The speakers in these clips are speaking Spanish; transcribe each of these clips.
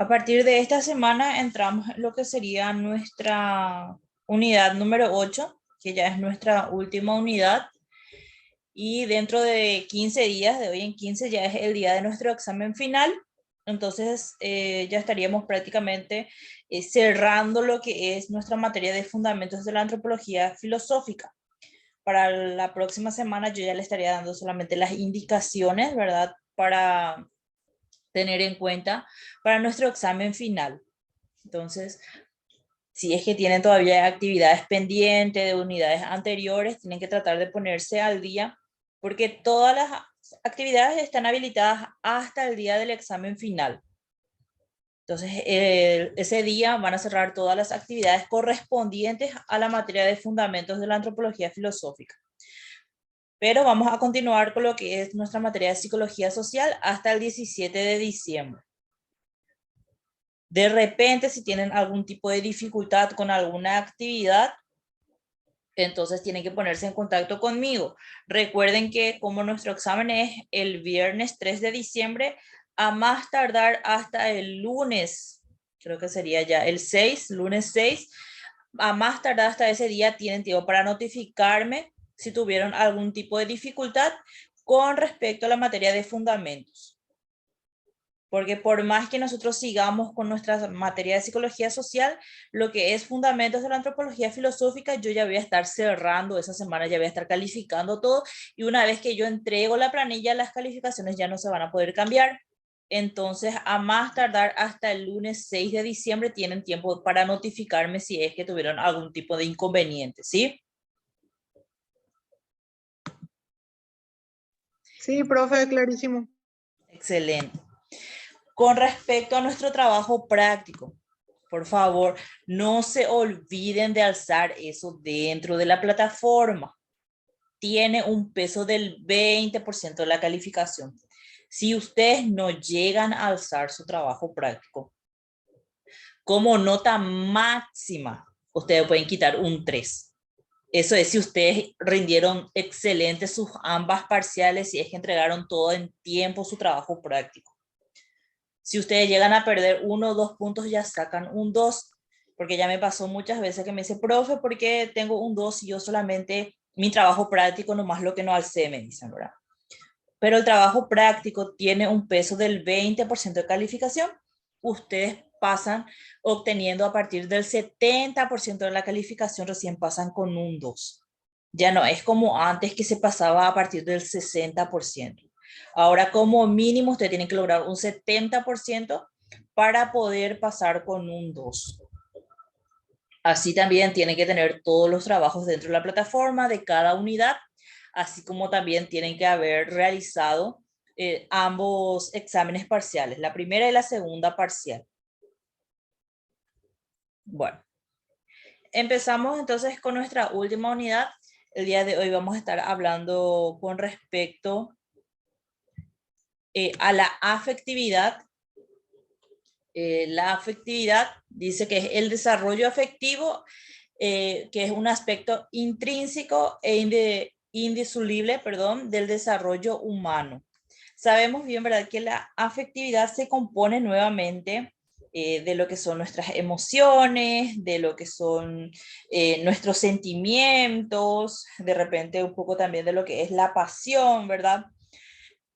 A partir de esta semana entramos en lo que sería nuestra unidad número 8, que ya es nuestra última unidad. Y dentro de 15 días, de hoy en 15, ya es el día de nuestro examen final. Entonces ya estaríamos prácticamente cerrando lo que es nuestra materia de fundamentos de la antropología filosófica. Para la próxima semana yo ya le estaría dando solamente las indicaciones, ¿verdad? Para tener en cuenta para nuestro examen final. Entonces, si es que tienen todavía actividades pendientes de unidades anteriores, tienen que tratar de ponerse al día, porque todas las actividades están habilitadas hasta el día del examen final. Entonces, ese día van a cerrar todas las actividades correspondientes a la materia de fundamentos de la antropología filosófica. Pero vamos a continuar con lo que es nuestra materia de psicología social hasta el 17 de diciembre. De repente, si tienen algún tipo de dificultad con alguna actividad, entonces tienen que ponerse en contacto conmigo. Recuerden que como nuestro examen es el viernes 3 de diciembre, a más tardar hasta el lunes, creo que sería ya el 6, lunes 6, a más tardar hasta ese día tienen tiempo para notificarme si tuvieron algún tipo de dificultad con respecto a la materia de fundamentos. Porque por más que nosotros sigamos con nuestra materia de psicología social, lo que es fundamentos de la antropología filosófica, yo ya voy a estar cerrando esa semana, ya voy a estar calificando todo, y una vez que yo entrego la planilla, las calificaciones ya no se van a poder cambiar. Entonces, a más tardar hasta el lunes 6 de diciembre, tienen tiempo para notificarme si es que tuvieron algún tipo de inconveniente, ¿sí? Sí, profe, clarísimo. Excelente. Con respecto a nuestro trabajo práctico, por favor, no se olviden de alzar eso dentro de la plataforma. Tiene un peso del 20% de la calificación. Si ustedes no llegan a alzar su trabajo práctico, como nota máxima, ustedes pueden quitar un 3. Eso es si ustedes rindieron excelentes sus ambas parciales, si es que entregaron todo en tiempo su trabajo práctico. Si ustedes llegan a perder 1 o 2 puntos, ya sacan un 2, porque ya me pasó muchas veces que me dice, profe, ¿por qué tengo un 2 y yo solamente mi trabajo práctico nomás lo que no alcé? Me dicen, ¿verdad? Pero el trabajo práctico tiene un peso del 20% de calificación. Ustedes pasan obteniendo a partir del 70% de la calificación, recién pasan con un 2. Ya no es como antes que se pasaba a partir del 60%. Ahora como mínimo ustedes tienen que lograr un 70% para poder pasar con un 2. Así también tienen que tener todos los trabajos dentro de la plataforma de cada unidad, así como también tienen que haber realizado ambos exámenes parciales, la primera y la segunda parcial. Bueno, empezamos entonces con nuestra última unidad. El día de hoy vamos a estar hablando con respecto a la afectividad. La afectividad dice que es el desarrollo afectivo, que es un aspecto intrínseco e indisoluble, perdón, del desarrollo humano. Sabemos bien, ¿verdad?, que la afectividad se compone nuevamente de lo que son nuestras emociones, de lo que son nuestros sentimientos, de repente un poco también de lo que es la pasión, ¿verdad?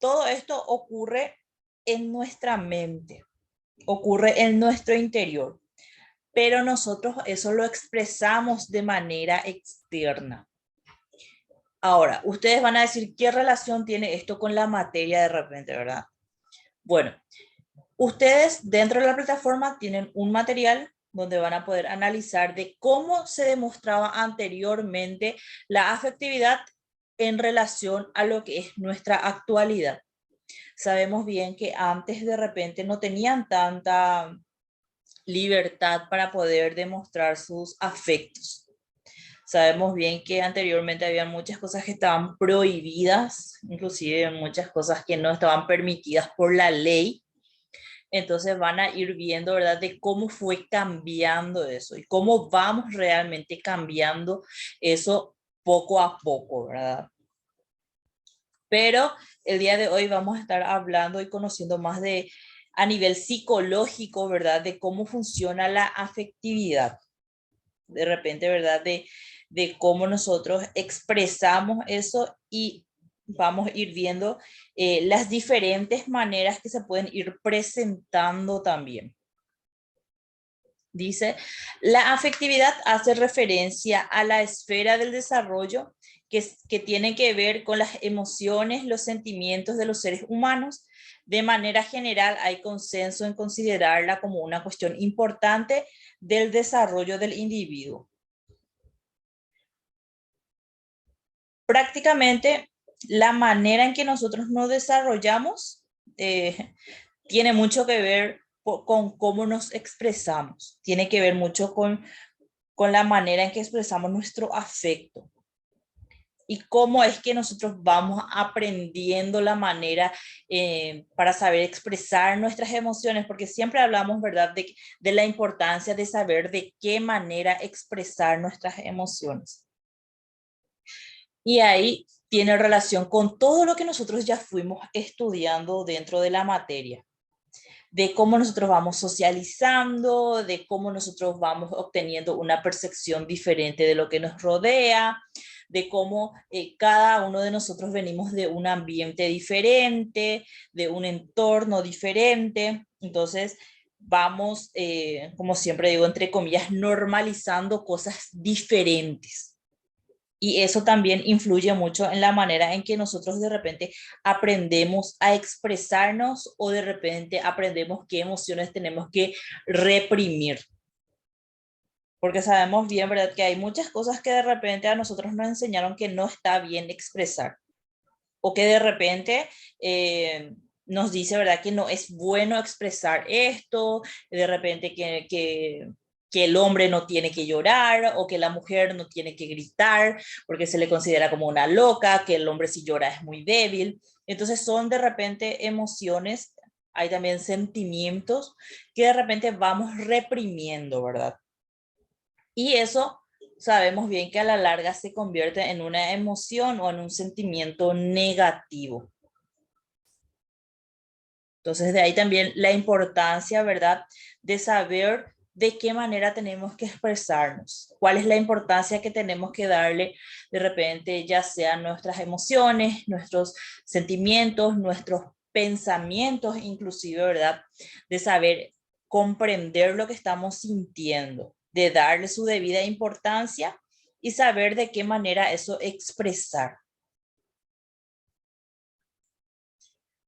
Todo esto ocurre en nuestra mente, ocurre en nuestro interior, pero nosotros eso lo expresamos de manera externa. Ahora, ustedes van a decir, ¿qué relación tiene esto con la materia de repente, verdad? Bueno, ustedes dentro de la plataforma tienen un material donde van a poder analizar de cómo se demostraba anteriormente la afectividad en relación a lo que es nuestra actualidad. Sabemos bien que antes de repente no tenían tanta libertad para poder demostrar sus afectos. Sabemos bien que anteriormente había muchas cosas que estaban prohibidas, inclusive muchas cosas que no estaban permitidas por la ley. Entonces van a ir viendo, ¿verdad?, de cómo fue cambiando eso y cómo vamos realmente cambiando eso poco a poco, ¿verdad? Pero el día de hoy vamos a estar hablando y conociendo más de a nivel psicológico, ¿verdad? De cómo funciona la afectividad. De repente, ¿verdad? De cómo nosotros expresamos eso y vamos a ir viendo las diferentes maneras que se pueden ir presentando también. Dice, la afectividad hace referencia a la esfera del desarrollo que tiene que ver con las emociones, los sentimientos de los seres humanos. De manera general, hay consenso en considerarla como una cuestión importante del desarrollo del individuo. Prácticamente, la manera en que nosotros nos desarrollamos tiene mucho que ver con cómo nos expresamos, tiene que ver mucho con la manera en que expresamos nuestro afecto y cómo es que nosotros vamos aprendiendo la manera para saber expresar nuestras emociones, porque siempre hablamos, ¿verdad?, de la importancia de saber de qué manera expresar nuestras emociones. Y ahí tiene relación con todo lo que nosotros ya fuimos estudiando dentro de la materia, de cómo nosotros vamos socializando, de cómo nosotros vamos obteniendo una percepción diferente de lo que nos rodea, de cómo cada uno de nosotros venimos de un ambiente diferente, de un entorno diferente. Entonces, vamos, como siempre digo, entre comillas, normalizando cosas diferentes. Y eso también influye mucho en la manera en que nosotros de repente aprendemos a expresarnos o de repente aprendemos qué emociones tenemos que reprimir. Porque sabemos bien, ¿verdad?, que hay muchas cosas que de repente a nosotros nos enseñaron que no está bien expresar. O que de repente nos dice, ¿verdad?, que no es bueno expresar esto, de repente que el hombre no tiene que llorar o que la mujer no tiene que gritar porque se le considera como una loca, que el hombre si llora es muy débil. Entonces son de repente emociones, hay también sentimientos que de repente vamos reprimiendo, ¿verdad? Y eso sabemos bien que a la larga se convierte en una emoción o en un sentimiento negativo. Entonces, de ahí también la importancia, ¿verdad?, de saber de qué manera tenemos que expresarnos, cuál es la importancia que tenemos que darle de repente, ya sean nuestras emociones, nuestros sentimientos, nuestros pensamientos, inclusive, ¿verdad?, de saber comprender lo que estamos sintiendo, de darle su debida importancia y saber de qué manera eso expresar.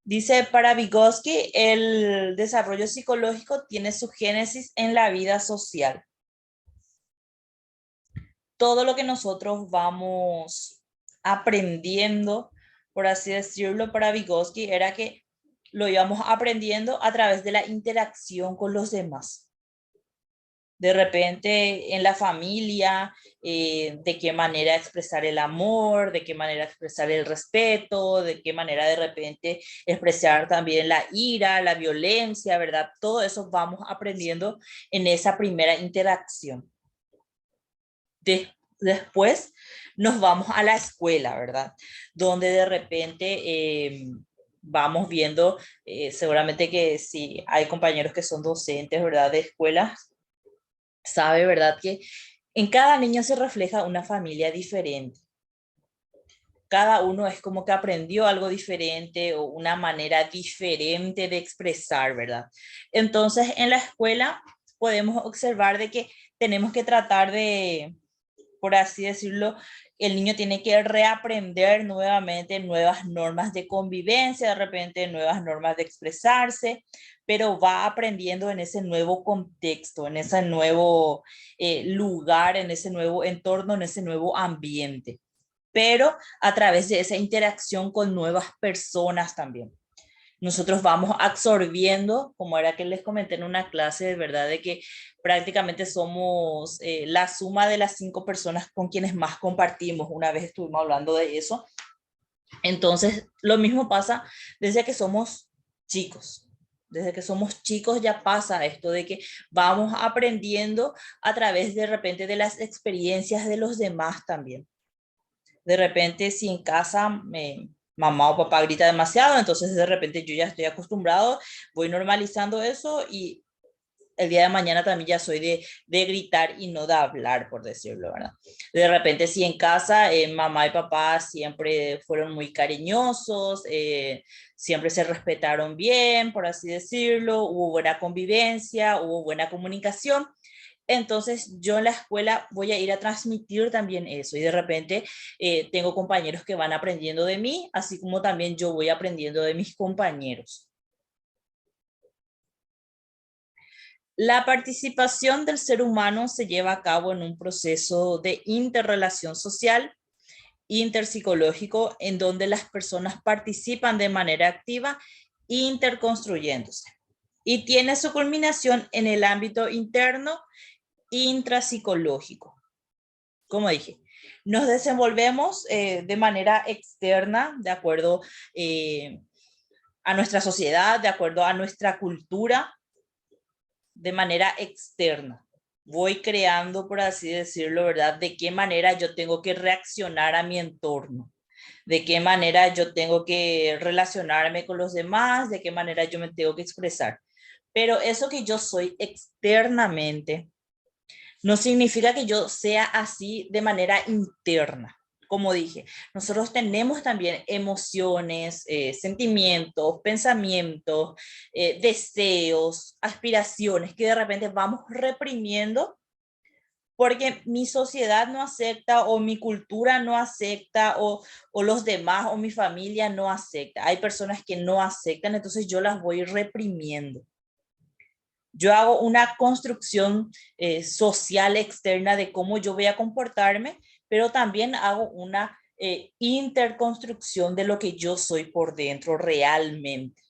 Dice, para Vygotsky, el desarrollo psicológico tiene su génesis en la vida social. Todo lo que nosotros vamos aprendiendo, por así decirlo, para Vygotsky, era que lo íbamos aprendiendo a través de la interacción con los demás. De repente en la familia, de qué manera expresar el amor, de qué manera expresar el respeto, de qué manera de repente expresar también la ira, la violencia, ¿verdad? Todo eso vamos aprendiendo en esa primera interacción. Después nos vamos a la escuela, ¿verdad? Donde de repente vamos viendo, seguramente que si hay compañeros que son docentes, ¿verdad?, de escuelas, sabe, ¿verdad?, que en cada niño se refleja una familia diferente. Cada uno es como que aprendió algo diferente o una manera diferente de expresar, ¿verdad? Entonces, en la escuela podemos observar de que tenemos que tratar de, por así decirlo, el niño tiene que reaprender nuevamente nuevas normas de convivencia, de repente nuevas normas de expresarse, pero va aprendiendo en ese nuevo contexto, en ese nuevo lugar, en ese nuevo entorno, en ese nuevo ambiente, pero a través de esa interacción con nuevas personas también. Nosotros vamos absorbiendo, como era que les comenté en una clase, de verdad, de que prácticamente somos la suma de las 5 personas con quienes más compartimos. Una vez estuvimos hablando de eso. Entonces, lo mismo pasa desde que somos chicos. Desde que somos chicos ya pasa esto de que vamos aprendiendo a través de repente de las experiencias de los demás también. De repente, si en casa mamá o papá grita demasiado, entonces de repente yo ya estoy acostumbrado, voy normalizando eso y el día de mañana también ya soy de gritar y no de hablar, por decirlo, ¿verdad? De repente, si en casa mamá y papá siempre fueron muy cariñosos, siempre se respetaron bien, por así decirlo, hubo buena convivencia, hubo buena comunicación. Entonces yo en la escuela voy a ir a transmitir también eso y de repente tengo compañeros que van aprendiendo de mí, así como también yo voy aprendiendo de mis compañeros. La participación del ser humano se lleva a cabo en un proceso de interrelación social, interpsicológico, en donde las personas participan de manera activa, interconstruyéndose. Y tiene su culminación en el ámbito interno, intrapsicológico. Como dije, nos desenvolvemos de manera externa, de acuerdo a nuestra sociedad, de acuerdo a nuestra cultura, de manera externa. Voy creando, por así decirlo, ¿verdad? De qué manera yo tengo que reaccionar a mi entorno, de qué manera yo tengo que relacionarme con los demás, de qué manera yo me tengo que expresar. Pero eso que yo soy externamente no significa que yo sea así de manera interna. Como dije, nosotros tenemos también emociones, sentimientos, pensamientos, deseos, aspiraciones que de repente vamos reprimiendo porque mi sociedad no acepta o mi cultura no acepta o los demás o mi familia no acepta. Hay personas que no aceptan, entonces yo las voy reprimiendo. Yo hago una construcción social externa de cómo yo voy a comportarme, pero también hago una interconstrucción de lo que yo soy por dentro realmente,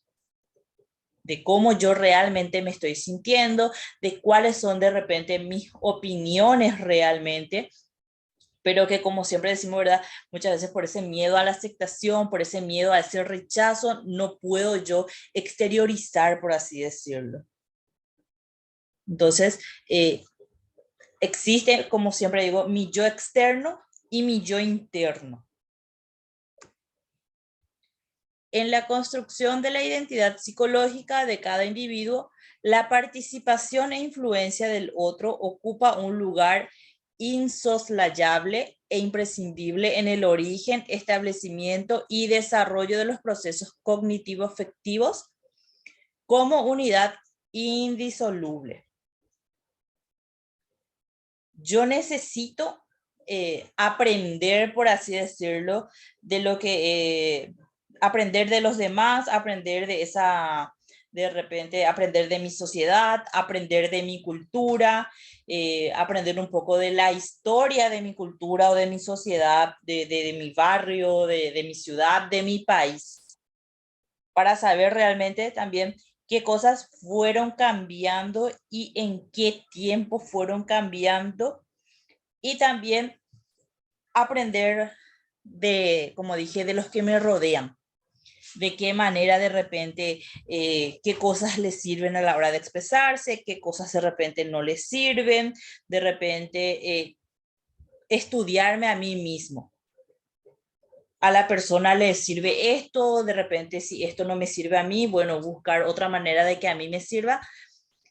de cómo yo realmente me estoy sintiendo, de cuáles son de repente mis opiniones realmente, pero que como siempre decimos, ¿verdad? Muchas veces por ese miedo a la aceptación, por ese miedo a ese rechazo, no puedo yo exteriorizar, por así decirlo. Entonces, existe, como siempre digo, mi yo externo y mi yo interno. En la construcción de la identidad psicológica de cada individuo, la participación e influencia del otro ocupa un lugar insoslayable e imprescindible en el origen, establecimiento y desarrollo de los procesos cognitivo-afectivos como unidad indisoluble. Yo necesito aprender, por así decirlo, de lo que, aprender de los demás, aprender de esa, de repente, aprender de mi sociedad, aprender de mi cultura, aprender un poco de la historia de mi cultura o de mi sociedad, de mi barrio, de mi ciudad, de mi país, para saber realmente también qué cosas fueron cambiando y en qué tiempo fueron cambiando y también aprender de, como dije, de los que me rodean, de qué manera de repente, qué cosas les sirven a la hora de expresarse, qué cosas de repente no les sirven, de repente estudiarme a mí mismo. A la persona le sirve esto, de repente si esto no me sirve a mí, bueno, buscar otra manera de que a mí me sirva,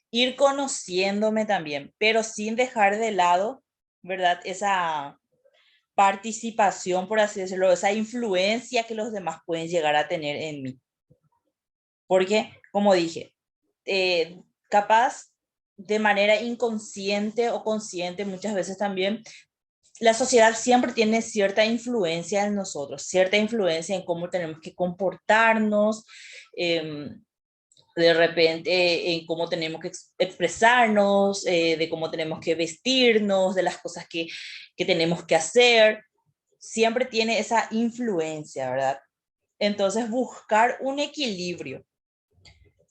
ir conociéndome también, pero sin dejar de lado, ¿verdad? Esa participación, por así decirlo, esa influencia que los demás pueden llegar a tener en mí. Porque, como dije, capaz de manera inconsciente o consciente muchas veces también, la sociedad siempre tiene cierta influencia en nosotros, cierta influencia en cómo tenemos que comportarnos, de repente en cómo tenemos que expresarnos, de cómo tenemos que vestirnos, de las cosas que tenemos que hacer. Siempre tiene esa influencia, ¿verdad? Entonces, buscar un equilibrio,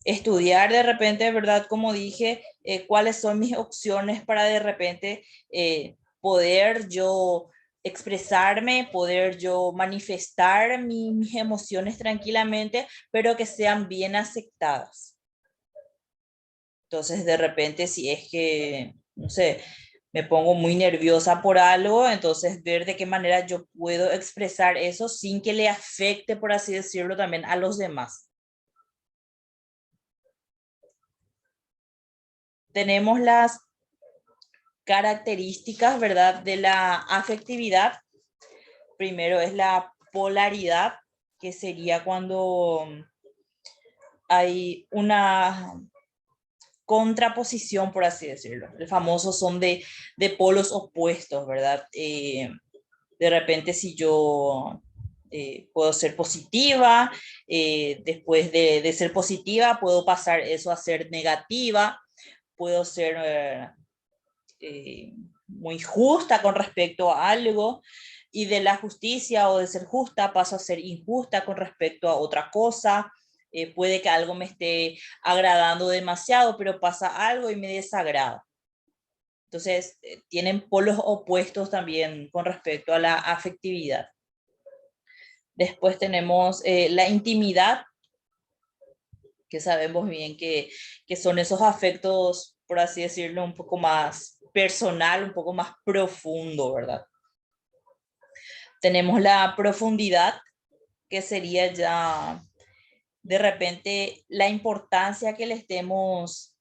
estudiar de repente, ¿verdad? Como dije, cuáles son mis opciones para de repente poder yo expresarme, poder yo manifestar mis emociones tranquilamente, pero que sean bien aceptadas. Entonces, de repente, si es que, no sé, me pongo muy nerviosa por algo, entonces ver de qué manera yo puedo expresar eso sin que le afecte, por así decirlo, también a los demás. Tenemos las características, ¿verdad?, de la afectividad. Primero es la polaridad, que sería cuando hay una contraposición, por así decirlo. El famoso son de polos opuestos, ¿verdad? De repente si yo puedo ser positiva, después de ser positiva puedo pasar eso a ser negativa, puedo ser muy justa con respecto a algo, y de la justicia o de ser justa paso a ser injusta con respecto a otra cosa. Puede que algo me esté agradando demasiado, pero pasa algo y me desagrada. Entonces, tienen polos opuestos también con respecto a la afectividad. Después tenemos la intimidad, que sabemos bien que son esos afectos, por así decirlo, un poco más personal, un poco más profundo, ¿verdad? Tenemos la profundidad, que sería ya de repente la importancia que le estemos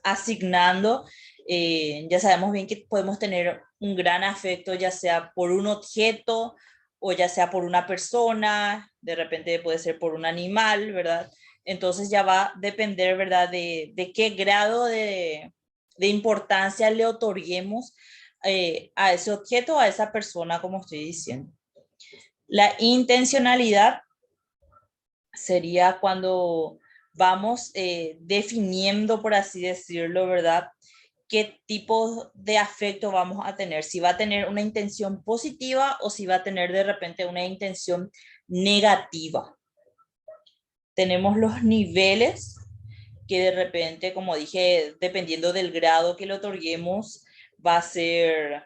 asignando. Ya sabemos bien que podemos tener un gran afecto, ya sea por un objeto o ya sea por una persona, de repente puede ser por un animal, ¿verdad? Entonces ya va a depender, ¿verdad?, de qué grado de importancia le otorguemos a ese objeto, a esa persona, como estoy diciendo. La intencionalidad sería cuando vamos definiendo, por así decirlo, ¿verdad?, qué tipo de afecto vamos a tener, si va a tener una intención positiva o si va a tener de repente una intención negativa. Tenemos los niveles, que de repente, como dije, dependiendo del grado que le otorguemos, va a ser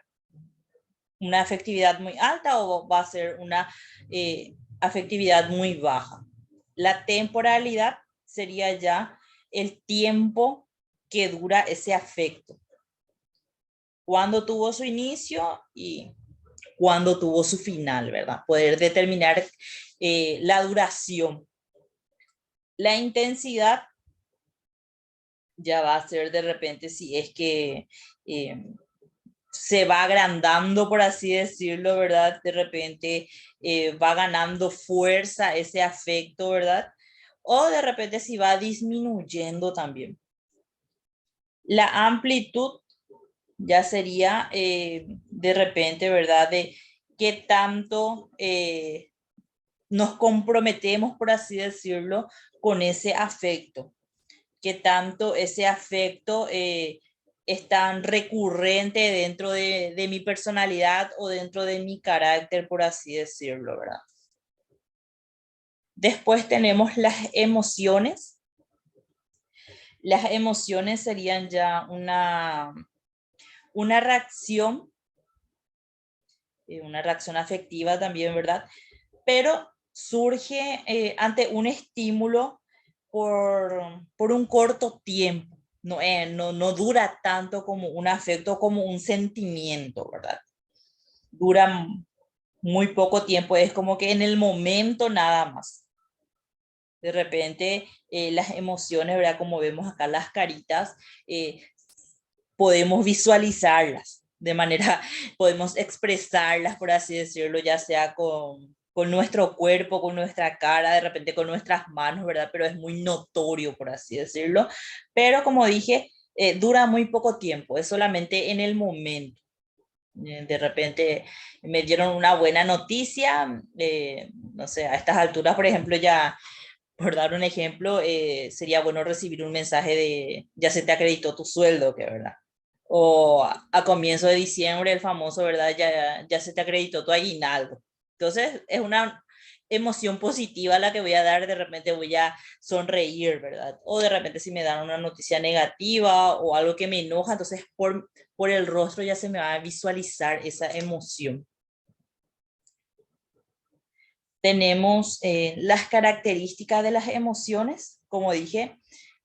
una afectividad muy alta o va a ser una afectividad muy baja. La temporalidad sería ya el tiempo que dura ese afecto. Cuándo tuvo su inicio y cuándo tuvo su final, ¿verdad? Poder determinar la duración. La intensidad ya va a ser de repente si es que se va agrandando, por así decirlo, ¿verdad? De repente va ganando fuerza ese afecto, ¿verdad? O de repente si va disminuyendo también. La amplitud ya sería de repente, ¿verdad?, de qué tanto nos comprometemos, por así decirlo, con ese afecto. Qué tanto ese afecto es tan recurrente dentro de mi personalidad o dentro de mi carácter, por así decirlo, ¿verdad? Después tenemos las emociones. Las emociones serían ya una reacción afectiva también, ¿verdad? Pero surge ante un estímulo por un corto tiempo. No dura tanto como un afecto, como un sentimiento, ¿verdad? Dura muy poco tiempo, es como que en el momento nada más. De repente las emociones, ¿verdad?, como vemos acá las caritas, podemos visualizarlas de manera, podemos expresarlas, por así decirlo, ya sea con nuestro cuerpo, con nuestra cara, de repente con nuestras manos, ¿verdad? Pero es muy notorio, por así decirlo. Pero como dije, dura muy poco tiempo, es solamente en el momento. De repente me dieron una buena noticia, no sé, a estas alturas, por ejemplo, ya, por dar un ejemplo, sería bueno recibir un mensaje de ya se te acreditó tu sueldo, que verdad. O a comienzo de diciembre, el famoso, ¿verdad? Ya se te acreditó tu aguinaldo. Entonces, es una emoción positiva la que voy a dar, de repente voy a sonreír, ¿verdad? O de repente si me dan una noticia negativa o algo que me enoja, entonces por el rostro ya se me va a visualizar esa emoción. Tenemos las características de las emociones, como dije,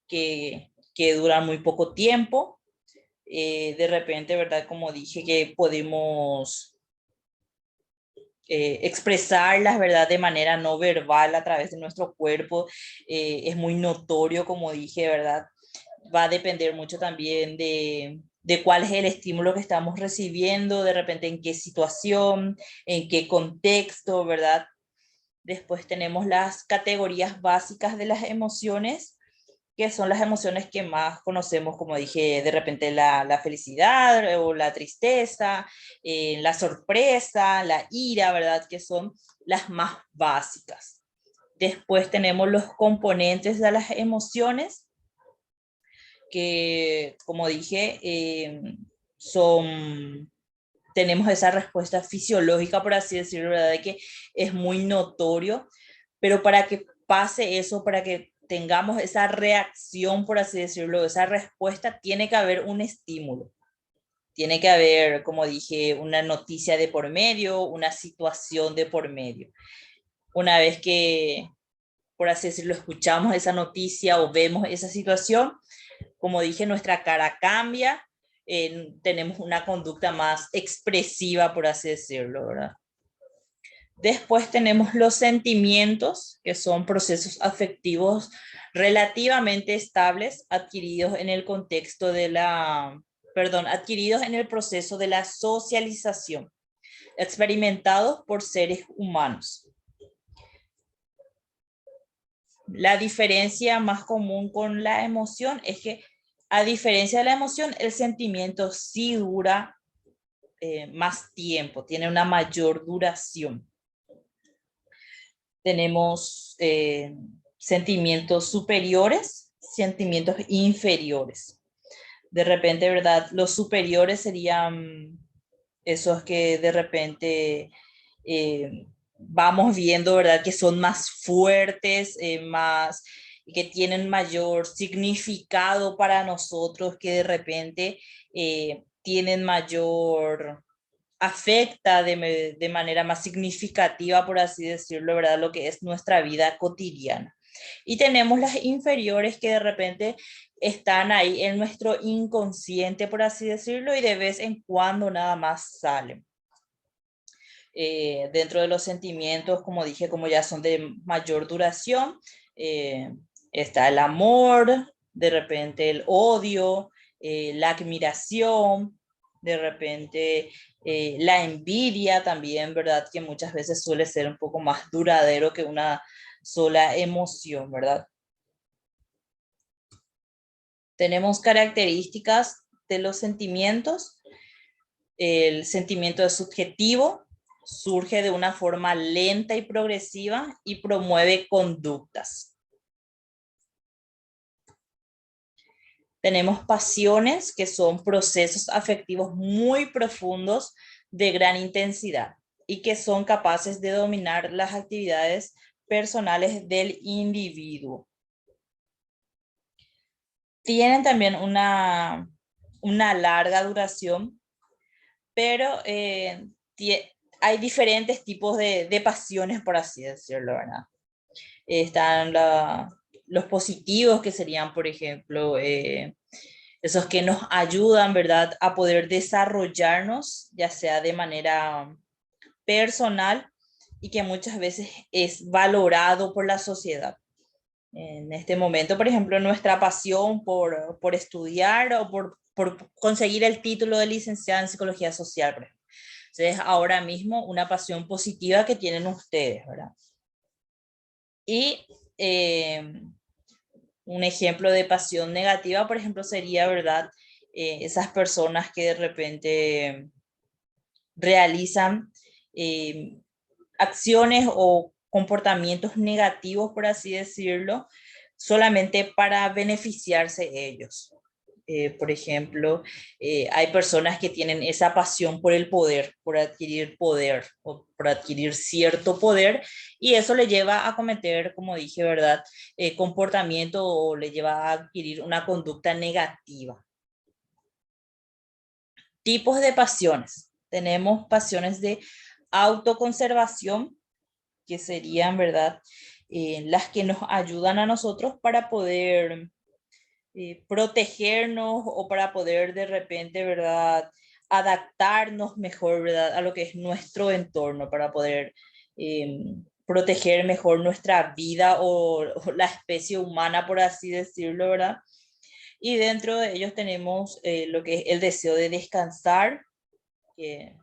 que duran muy poco tiempo. De repente, ¿verdad? Como dije, que podemos expresarlas, ¿verdad? De manera no verbal a través de nuestro cuerpo. Es muy notorio, como dije, ¿verdad? Va a depender mucho también de cuál es el estímulo que estamos recibiendo, de repente en qué situación, en qué contexto, ¿verdad? Después tenemos las categorías básicas de las emociones, que son las emociones que más conocemos, como dije, de repente la felicidad o la tristeza, la sorpresa, la ira, ¿verdad? Que son las más básicas. Después tenemos los componentes de las emociones, que, como dije, son, tenemos esa respuesta fisiológica, por así decirlo, ¿verdad? De que es muy notorio, pero para que pase eso, para que tengamos esa reacción, por así decirlo, esa respuesta, tiene que haber un estímulo. Tiene que haber, como dije, una noticia de por medio, una situación de por medio. Una vez que, por así decirlo, escuchamos esa noticia o vemos esa situación, como dije, nuestra cara cambia, tenemos una conducta más expresiva, por así decirlo, ¿verdad? Después tenemos los sentimientos, que son procesos afectivos relativamente estables, adquiridos en el contexto de adquiridos en el proceso de la socialización, experimentados por seres humanos. La diferencia más común con la emoción es que, a diferencia de la emoción, el sentimiento sí dura más tiempo, tiene una mayor duración. Tenemos sentimientos superiores, sentimientos inferiores. De repente, ¿verdad? Los superiores serían esos que de repente vamos viendo, ¿verdad? Que son más fuertes, más, que tienen mayor significado para nosotros, que de repente tienen mayor, afecta de manera más significativa, por así decirlo, ¿verdad? Lo que es nuestra vida cotidiana. Y tenemos las inferiores que de repente están ahí en nuestro inconsciente, por así decirlo, y de vez en cuando nada más salen. Dentro de los sentimientos, como dije, como ya son de mayor duración, eh, está el amor, de repente el odio, la admiración, de repente la envidia también, ¿verdad? Que muchas veces suele ser un poco más duradero que una sola emoción, ¿verdad? Tenemos características de los sentimientos. El sentimiento es subjetivo, surge de una forma lenta y progresiva y promueve conductas. Tenemos pasiones, que son procesos afectivos muy profundos de gran intensidad y que son capaces de dominar las actividades personales del individuo. Tienen también una larga duración, pero hay diferentes tipos de pasiones, por así decirlo, ¿verdad? Están los positivos, que serían, por ejemplo, esos que nos ayudan, ¿verdad?, a poder desarrollarnos, ya sea de manera personal y que muchas veces es valorado por la sociedad. En este momento, por ejemplo, nuestra pasión por estudiar o por conseguir el título de licenciada en psicología social, por ejemplo. Entonces, ahora mismo una pasión positiva que tienen ustedes, ¿verdad? Y un ejemplo de pasión negativa, por ejemplo, sería, ¿verdad? Esas personas que de repente realizan eh, acciones o comportamientos negativos, por así decirlo, solamente para beneficiarse ellos. Por ejemplo, hay personas que tienen esa pasión por el poder o por adquirir cierto poder, y eso le lleva a cometer, como dije, ¿verdad? Comportamiento, o le lleva a adquirir una conducta negativa. Tipos de pasiones. Tenemos pasiones de autoconservación, que serían, ¿verdad? Las que nos ayudan a nosotros para poder protegernos o para poder de repente, ¿verdad?, adaptarnos mejor, ¿verdad?, a lo que es nuestro entorno, para poder proteger mejor nuestra vida o la especie humana, por así decirlo, ¿verdad? Y dentro de ellos tenemos lo que es el deseo de descansar, que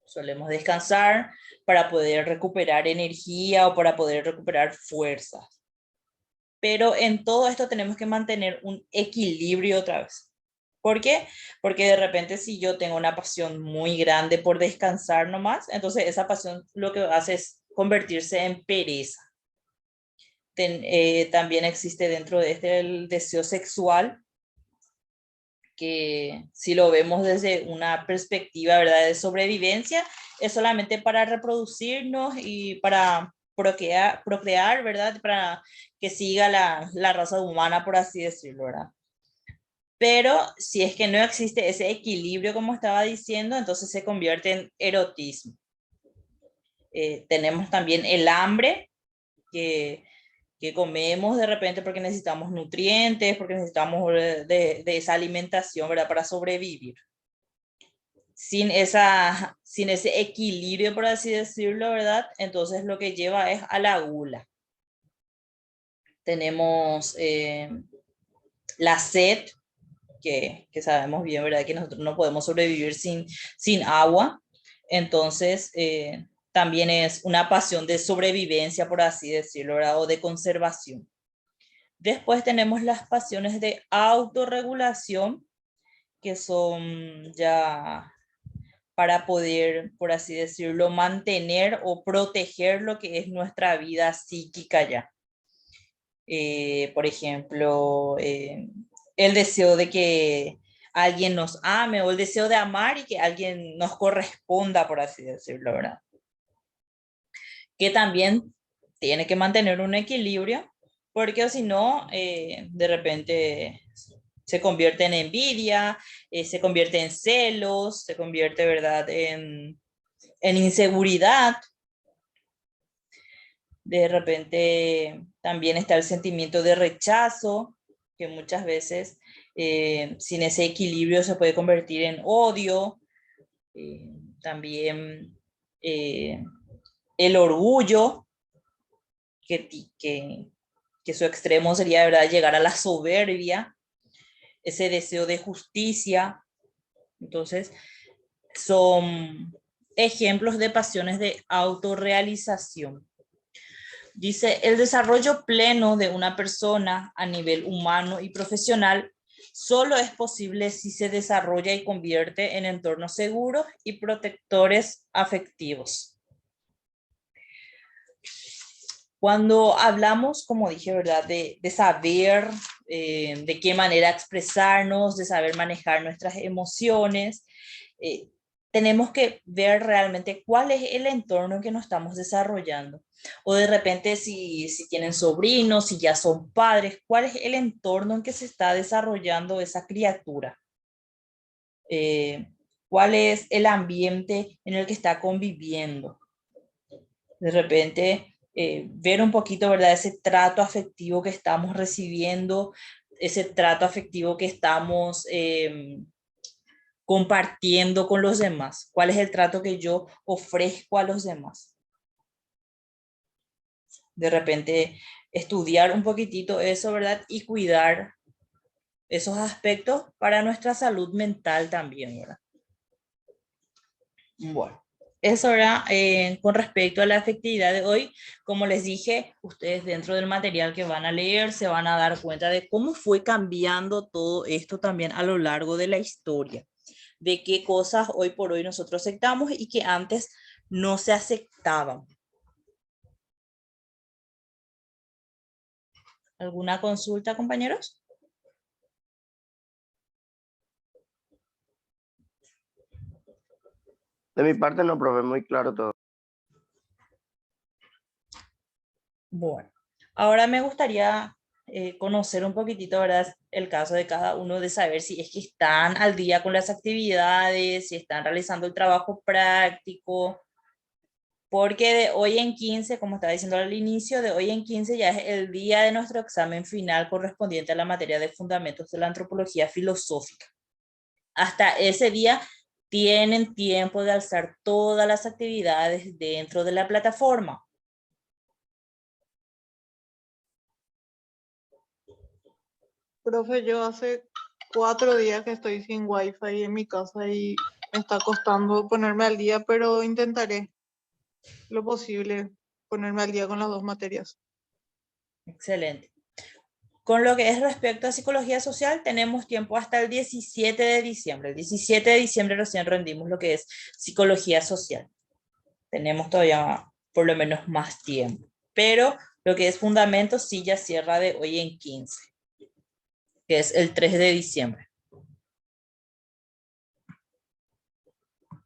solemos descansar para poder recuperar energía o para poder recuperar fuerzas. Pero en todo esto tenemos que mantener un equilibrio otra vez. ¿Por qué? Porque de repente si yo tengo una pasión muy grande por descansar nomás, entonces esa pasión lo que hace es convertirse en pereza. También existe dentro de este el deseo sexual, que si lo vemos desde una perspectiva, ¿verdad?, de sobrevivencia, es solamente para reproducirnos y para procrear, ¿verdad?, para que siga la raza humana, por así decirlo, ¿verdad? Pero si es que no existe ese equilibrio, como estaba diciendo, entonces se convierte en erotismo. Tenemos también el hambre, que comemos de repente porque necesitamos nutrientes, porque necesitamos de esa alimentación, ¿verdad?, para sobrevivir. Sin ese equilibrio, por así decirlo, ¿verdad?, entonces lo que lleva es a la gula. Tenemos la sed, que sabemos bien, ¿verdad?, que nosotros no podemos sobrevivir sin agua. Entonces, también es una pasión de sobrevivencia, por así decirlo, ¿verdad?, o de conservación. Después tenemos las pasiones de autorregulación, que son ya para poder, por así decirlo, mantener o proteger lo que es nuestra vida psíquica ya. Por ejemplo, el deseo de que alguien nos ame o el deseo de amar y que alguien nos corresponda, por así decirlo, ¿verdad? Que también tiene que mantener un equilibrio, porque si no, de repente se convierte en envidia, se convierte en celos, se convierte, ¿verdad?, en inseguridad. De repente también está el sentimiento de rechazo, que muchas veces sin ese equilibrio se puede convertir en odio. También el orgullo, que, que, que su extremo sería, de verdad, llegar a la soberbia, ese deseo de justicia. Entonces, son ejemplos de pasiones de autorrealización. Dice, el desarrollo pleno de una persona a nivel humano y profesional solo es posible si se desarrolla y convierte en entornos seguros y protectores afectivos. Cuando hablamos, como dije, ¿verdad?, de saber de qué manera expresarnos, de saber manejar nuestras emociones, tenemos que ver realmente cuál es el entorno en que nos estamos desarrollando. O de repente si tienen sobrinos, si ya son padres, cuál es el entorno en que se está desarrollando esa criatura. Cuál es el ambiente en el que está conviviendo. De repente ver un poquito, ¿verdad?, ese trato afectivo que estamos recibiendo, ese trato afectivo que estamos compartiendo con los demás. ¿Cuál es el trato que yo ofrezco a los demás? De repente estudiar un poquitito eso, ¿verdad?, y cuidar esos aspectos para nuestra salud mental también, ¿verdad? Bueno. Eso era con respecto a la afectividad de hoy. Como les dije, ustedes dentro del material que van a leer se van a dar cuenta de cómo fue cambiando todo esto también a lo largo de la historia, de qué cosas hoy por hoy nosotros aceptamos y que antes no se aceptaban. ¿Alguna consulta, compañeros? De mi parte no, profe, muy claro todo. Bueno, ahora me gustaría conocer un poquitito, ¿verdad?, el caso de cada uno, de saber si es que están al día con las actividades, si están realizando el trabajo práctico. porque de hoy en 15, como estaba diciendo al inicio, de hoy en 15 ya es el día de nuestro examen final correspondiente a la materia de fundamentos de la antropología filosófica. Hasta ese día tienen tiempo de alzar todas las actividades dentro de la plataforma. Profe, yo hace 4 días que estoy sin wifi en mi casa y me está costando ponerme al día, pero intentaré lo posible ponerme al día con las 2 materias. Excelente. Con lo que es respecto a psicología social, tenemos tiempo hasta el 17 de diciembre. El 17 de diciembre recién rendimos lo que es psicología social. Tenemos todavía por lo menos más tiempo. Pero lo que es fundamentos sí ya cierra de hoy en 15, que es el 3 de diciembre.